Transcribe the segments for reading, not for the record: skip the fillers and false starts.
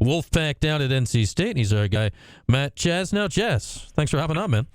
Wolfpack down at NC State. He's our guy, Matt Chazanow. Chaz, thanks for hopping on, man.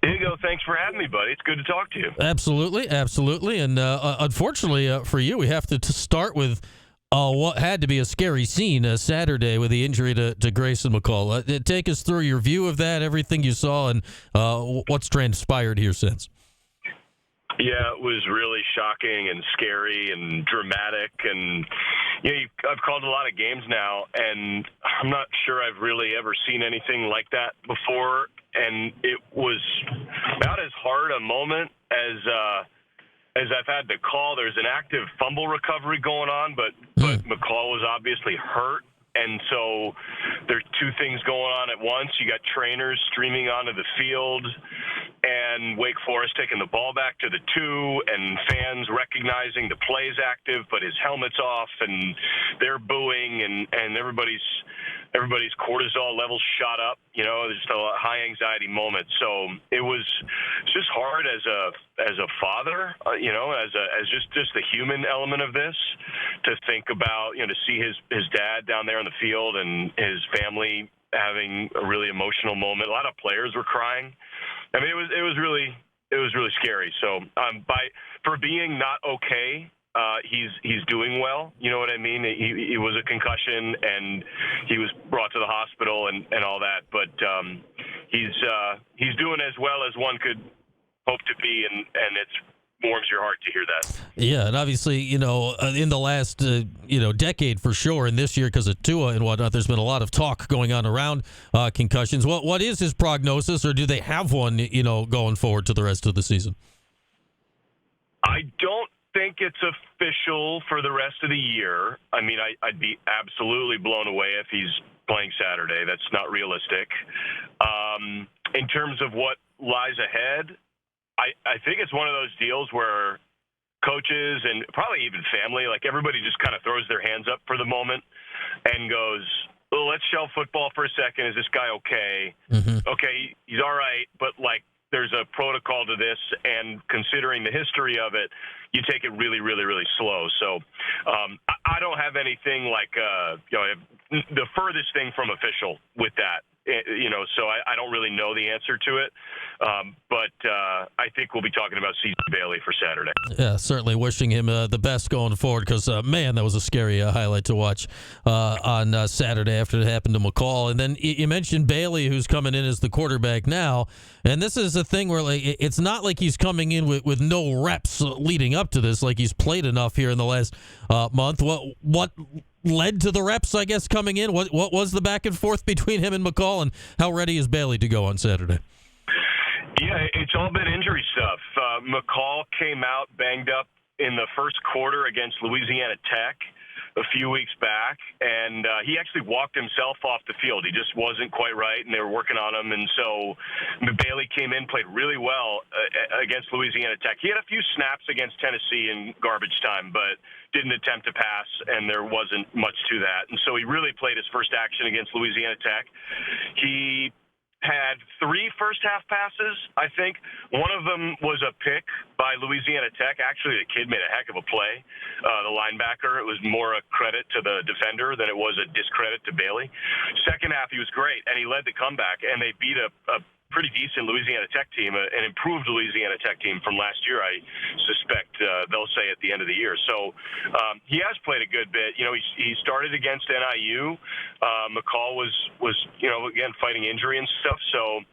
Here you go. Thanks for having me, buddy. It's good to talk to you. Absolutely. And unfortunately for you, we have to start with what had to be a scary scene Saturday with the injury to Grayson McCall. Take us through your view of that, everything you saw, and what's transpired here since. Yeah, it was really shocking and scary and dramatic. And I've called a lot of games now, and I'm not sure I've really ever seen anything like that before. And it was about as hard a moment as I've had to call. There's an active fumble recovery going on, but McCall was obviously hurt. And so there's two things going on at once. You got trainers streaming onto the field and Wake Forest taking the ball back to the 2 and fans recognizing the play's active, but his helmet's off and they're booing and everybody's cortisol levels shot up. Just a high anxiety moment. So it was just hard as a father, as just the human element of this, to think about, to see his dad down there on the field and his family having a really emotional moment. A lot of players were crying. I mean, it was really scary. So for being not okay, he's doing well. You know what I mean? He was a concussion and he was brought to the hospital and all that. But he's doing as well as one could hope to be, and it warms your heart to hear that. Yeah, and obviously, in the last decade for sure, and this year because of Tua and whatnot, there's been a lot of talk going on around concussions. What is his prognosis, or do they have one? Going forward to the rest of the season. I don't think it's official for the rest of the year. I mean, I'd be absolutely blown away if he's playing Saturday. That's not realistic. In terms of what lies ahead, I think it's one of those deals where coaches and probably even family, like everybody just kind of throws their hands up for the moment and goes, well, let's shelve football for a second. Is this guy okay? Mm-hmm. Okay, he's all right, but there's a protocol to this, and considering the history of it, you take it really, really, really slow. So I don't have anything the furthest thing from official with that. So I don't really know the answer to it. But I think we'll be talking about C.J. Bailey for Saturday. Yeah, certainly wishing him the best going forward because, man, that was a scary highlight to watch on Saturday after it happened to McCall. And then you mentioned Bailey, who's coming in as the quarterback now. And this is a thing where it's not like he's coming in with no reps leading up to this. Like he's played enough here in the last month. What led to the reps, I guess, coming in? What was the back and forth between him and McCall, and how ready is Bailey to go on Saturday? Yeah, it's all been injury stuff. McCall came out banged up in the first quarter against Louisiana Tech a few weeks back, and he actually walked himself off the field. He just wasn't quite right, and they were working on him. And so Bailey came in, played really well against Louisiana Tech. He had a few snaps against Tennessee in garbage time, but didn't attempt to pass, and there wasn't much to that. And so he really played his first action against Louisiana Tech. He had 3 first-half passes, I think. One of them was a pick by Louisiana Tech. Actually, the kid made a heck of a play, the linebacker. It was more a credit to the defender than it was a discredit to Bailey. Second half, he was great, and he led the comeback, and they beat a pretty decent Louisiana Tech team, an improved Louisiana Tech team from last year, I suspect they'll say at the end of the year. So he has played a good bit. He started against NIU. McCall was again, fighting injury and stuff. So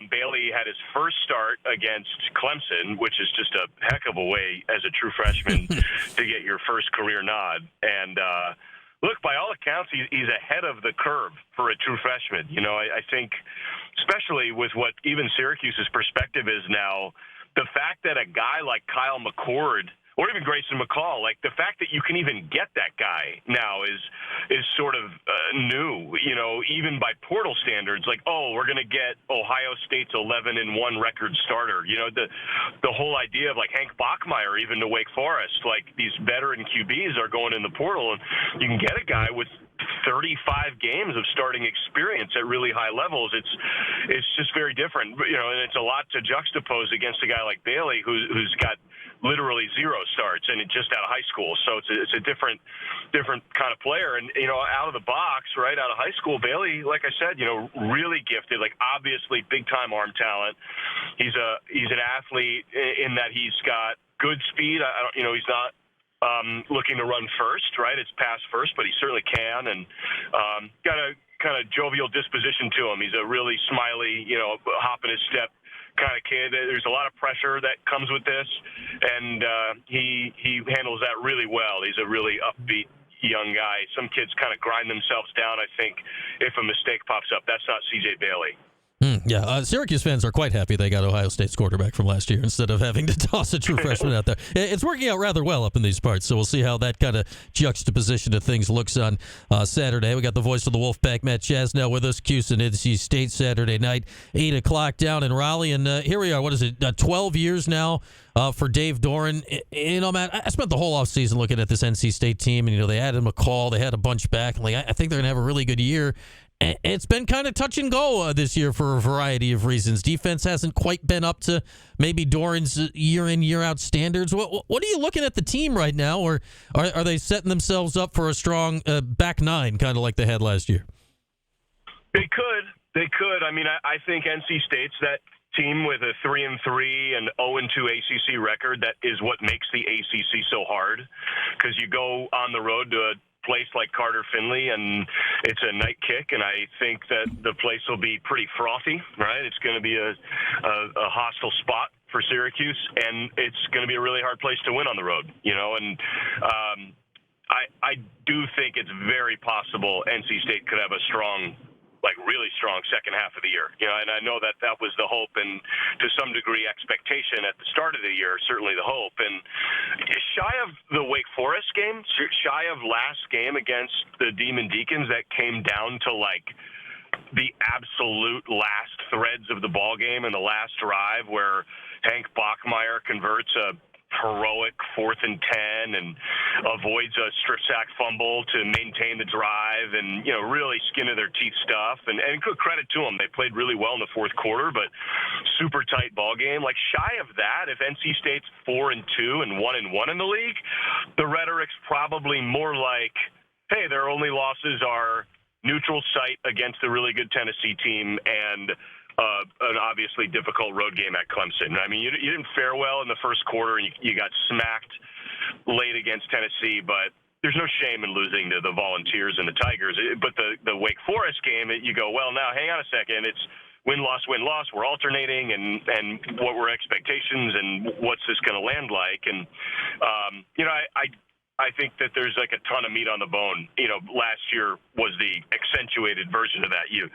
Bailey had his first start against Clemson, which is just a heck of a way as a true freshman to get your first career nod. And look, by all accounts, he's ahead of the curve for a true freshman. I think, especially with what even Syracuse's perspective is now, the fact that a guy like Kyle McCord or even Grayson McCall, the fact that you can even get that guy now is sort of new, even by portal standards. We're going to get Ohio State's 11-1 record starter. The whole idea of Hank Bachmeier even to Wake Forest, these veteran QBs are going in the portal, and you can get a guy with 35 games of starting experience at really high levels. It's just very different, and it's a lot to juxtapose against a guy like Bailey who's got literally 0 starts and just out of high school. So it's a different kind of player. And, out of the box, right out of high school, Bailey, like I said, really gifted, like obviously big time arm talent. He's an athlete in that he's got good speed. He's not looking to run first, right? It's pass first, but he certainly can. And got a kind of jovial disposition to him. He's a really smiley, hop in his step kind of kid. There's a lot of pressure that comes with this, and he handles that really well. He's a really upbeat young guy. Some kids kind of grind themselves down, I think, if a mistake pops up. That's not C.J. Bailey. Syracuse fans are quite happy they got Ohio State's quarterback from last year instead of having to toss a true freshman out there. It's working out rather well up in these parts, so we'll see how that kind of juxtaposition of things looks on Saturday. We got the voice of the Wolfpack, Matt Chazanow, with us. Cuse and NC State Saturday night, 8 o'clock down in Raleigh. And here we are, 12 years now for Dave Doran. Matt, I spent the whole offseason looking at this NC State team, and, they added McCall. They had a bunch back. I think they're going to have a really good year. It's been kind of touch and go this year for a variety of reasons. Defense hasn't quite been up to maybe Doran's year in, year out standards. What are you looking at the team right now, or are they setting themselves up for a strong back nine, kind of like they had last year? They could. I mean, I think NC State's that team with a 3-3 and 0-2 ACC record. That is what makes the ACC so hard, because you go on the road to a place like Carter Finley, and it's a night kick, and I think that the place will be pretty frothy, right? It's going to be a hostile spot for Syracuse, and it's going to be a really hard place to win on the road, and I do think it's very possible NC State could have a really strong second half of the year, and I know that was the hope and to some degree expectation at the start of the year, certainly the hope. And shy of the Wake Forest game, shy of last game against the Demon Deacons that came down to the absolute last threads of the ball game and the last drive where Hank Bachmeier converts a heroic 4th and 10 and avoids a strip sack fumble to maintain the drive, and really skin of their teeth stuff, and good credit to them. They played really well in the fourth quarter, but super tight ball game. Shy of that, if NC State's 4-2 and 1-1 in the league, the rhetoric's probably more like, hey, their only losses are neutral site against a really good Tennessee team and an obviously difficult road game at Clemson. I mean, you didn't fare well in the first quarter, and you got smacked late against Tennessee, but there's no shame in losing to the Volunteers and the Tigers. But the Wake Forest game, you go, well, now hang on a second. It's win-loss, win-loss. We're alternating, and what were expectations, and what's this going to land like? And, I think that there's a ton of meat on the bone. Last year was the accentuated version of that. You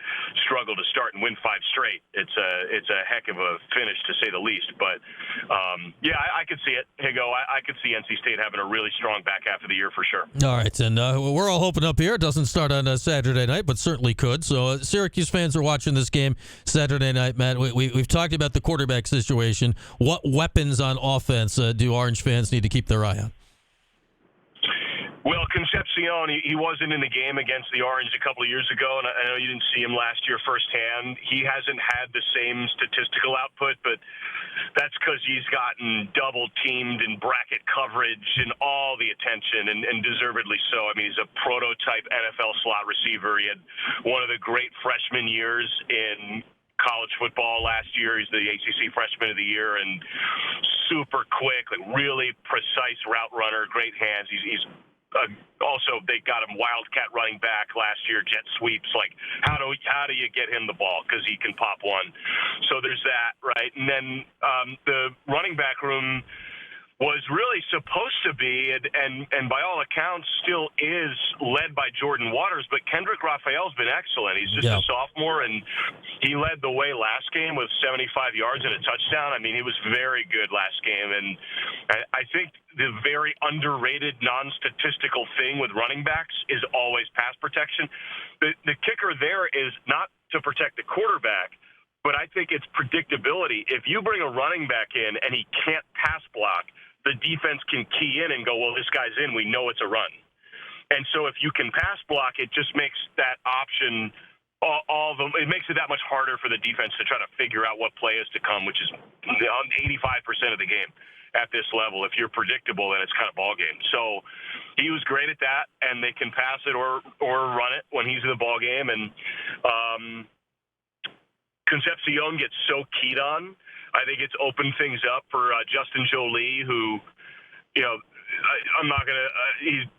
struggle to start and win 5 straight. It's a heck of a finish, to say the least. But I could see it. Higo, I could see NC State having a really strong back half of the year for sure. All right, and we're all hoping up here it doesn't start on Saturday night, but certainly could. So Syracuse fans are watching this game Saturday night, Matt. We've talked about the quarterback situation. What weapons on offense do Orange fans need to keep their eye on? Well, Concepcion, he wasn't in the game against the Orange a couple of years ago, and I know you didn't see him last year firsthand. He hasn't had the same statistical output, but that's because he's gotten double-teamed in bracket coverage and all the attention, and deservedly so. I mean, he's a prototype NFL slot receiver. He had one of the great freshman years in college football last year. He's the ACC Freshman of the Year, and super quick, really precise route runner, great hands. He's also, they got him wildcat running back last year, jet sweeps. How do you get him the ball? Because he can pop one. So there's that, right? And then the running back room was really supposed to be, and by all accounts still is, led by Jordan Waters, but Kendrick Raphael's been excellent. He's just a sophomore, and he led the way last game with 75 yards and a touchdown. I mean, he was very good last game, and I think the very underrated non-statistical thing with running backs is always pass protection. The kicker there is not to protect the quarterback, but I think it's predictability. If you bring a running back in and he can't pass block, the defense can key in and go, well, this guy's in. We know it's a run. And so if you can pass block, it just makes that option it makes it that much harder for the defense to try to figure out what play is to come, which is 85% of the game. at this level. If you're predictable, then it's kind of ball game. So he was great at that, and they can pass it or run it when he's in the ball game. And Concepcion gets so keyed on. I think it's opened things up for Justin Jolie, who, I'm not going to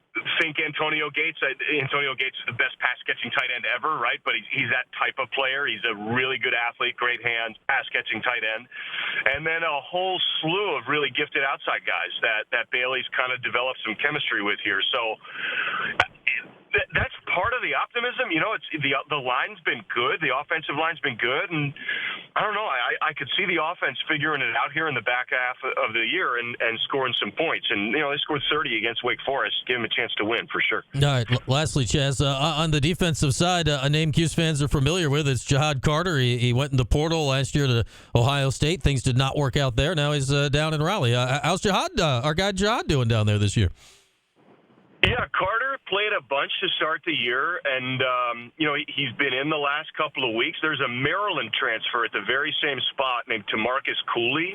think Antonio Gates. Antonio Gates is the best pass-catching tight end ever, right? But he's that type of player. He's a really good athlete, great hands, pass-catching tight end. And then a whole slew of really gifted outside guys that Bailey's kind of developed some chemistry with here. So that's part of the optimism. It's the line's been good. The offensive line's been good. And I don't know. I could see the offense figuring it out here in the back half of the year and scoring some points. And, they scored 30 against Wake Forest. Give them a chance to win for sure. All right. Lastly, Chaz, on the defensive side, a name Cuse fans are familiar with is Jihad Carter. He went in the portal last year to Ohio State. Things did not work out there. Now he's down in Raleigh. How's Jihad, our guy Jihad, doing down there this year? Yeah, Carter played a bunch to start the year, and, he's been in the last couple of weeks. There's a Maryland transfer at the very same spot named Tamarcus Cooley,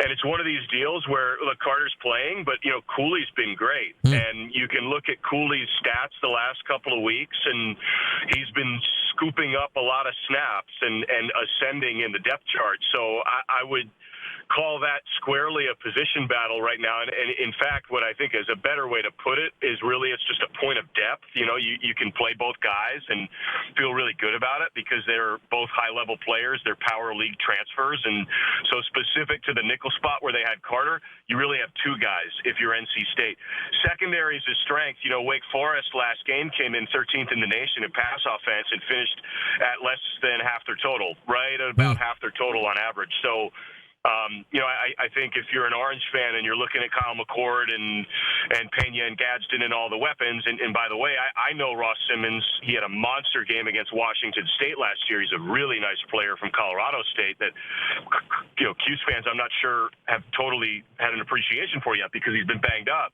and it's one of these deals where, look, Carter's playing, but, Cooley's been great. And you can look at Cooley's stats the last couple of weeks, and he's been scooping up a lot of snaps and ascending in the depth chart. So I would call that squarely a position battle right now. And in fact, what I think is a better way to put it is really it's just a point of depth. You can play both guys and feel really good about it because they're both high-level players. They're power league transfers. And so specific to the nickel spot where they had Carter, you really have two guys if you're NC State. Secondary is his strength. Wake Forest last game came in 13th in the nation in pass offense and finished at less than half their total, right? At about half their total on average. So, I think if you're an Orange fan and you're looking at Kyle McCord and Pena and Gadsden and all the weapons, and by the way, I know Ross Simmons. He had a monster game against Washington State last year. He's a really nice player from Colorado State that, Cuse fans, I'm not sure have totally had an appreciation for yet because he's been banged up.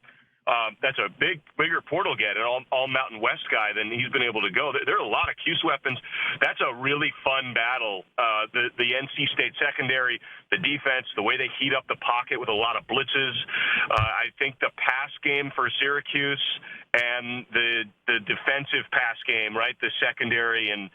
That's a bigger portal get, an all Mountain West guy than he's been able to go. There are a lot of Cuse weapons. That's a really fun battle. The NC State secondary, the defense, the way they heat up the pocket with a lot of blitzes. I think the pass game for Syracuse and the defensive pass game, right? The secondary and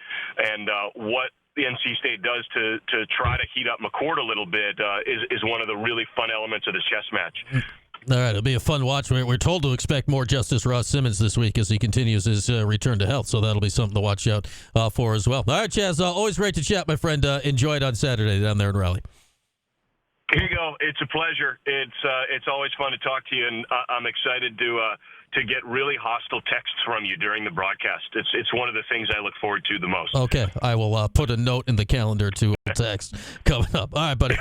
what the NC State does to try to heat up McCord a little bit is one of the really fun elements of this chess match. All right, it'll be a fun watch. We're told to expect more Justice Ross Simmons this week as he continues his return to health, so that'll be something to watch out for as well. All right, Chaz, always great to chat, my friend. Enjoy it on Saturday down there in Raleigh. Here you go. It's a pleasure. It's always fun to talk to you, and I'm excited to get really hostile texts from you during the broadcast. It's one of the things I look forward to the most. Okay, I will put a note in the calendar to text coming up. All right, buddy.